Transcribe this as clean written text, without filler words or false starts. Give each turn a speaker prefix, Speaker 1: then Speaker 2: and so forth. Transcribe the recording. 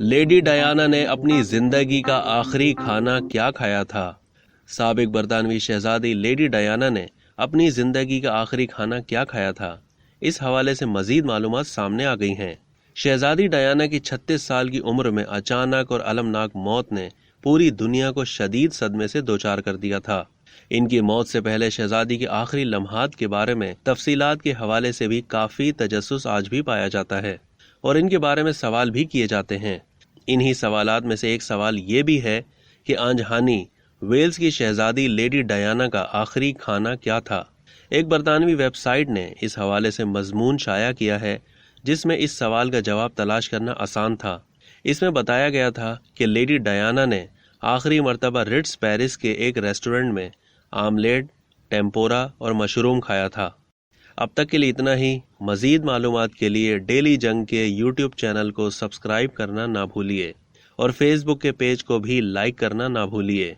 Speaker 1: Lady Diana نے اپنی زندگی کا آخری کھانا کیا کھایا تھا؟ سابق برطانوی شہزادی لیڈی ڈیانا نے اپنی زندگی کا آخری کھانا کیا کھایا تھا؟ اس حوالے سے مزید معلومات سامنے آ گئی ہیں۔ شہزادی ڈیانا کی 36 سال کی عمر میں اچانک اور المناک موت نے پوری دنیا کو شدید صدمے سے دوچار کر دیا تھا۔ ان کی موت سے پہلے شہزادی کے آخری لمحات کے بارے میں تفصیلات کے حوالے سے بھی کافی تجسس آج بھی پایا جاتا ہے اور ان کے بارے میں سوال بھی کیے جاتے ہیں۔ انہی سوالات میں سے ایک سوال یہ بھی ہے کہ آنجہانی ویلز کی شہزادی لیڈی ڈیانا کا آخری کھانا کیا تھا؟ ایک برطانوی ویب سائٹ نے اس حوالے سے مضمون شائع کیا ہے جس میں اس سوال کا جواب تلاش کرنا آسان تھا۔ اس میں بتایا گیا تھا کہ لیڈی ڈیانا نے آخری مرتبہ رٹز پیرس کے ایک ریسٹورنٹ میں آملیٹ، ٹیمپورا اور مشروم کھایا تھا۔ اب تک کے لیے اتنا ہی۔ مزید معلومات کے لیے ڈیلی جنگ کے یوٹیوب چینل کو سبسکرائب کرنا نہ بھولیے اور فیس بک کے پیج کو بھی لائک کرنا نہ بھولیے۔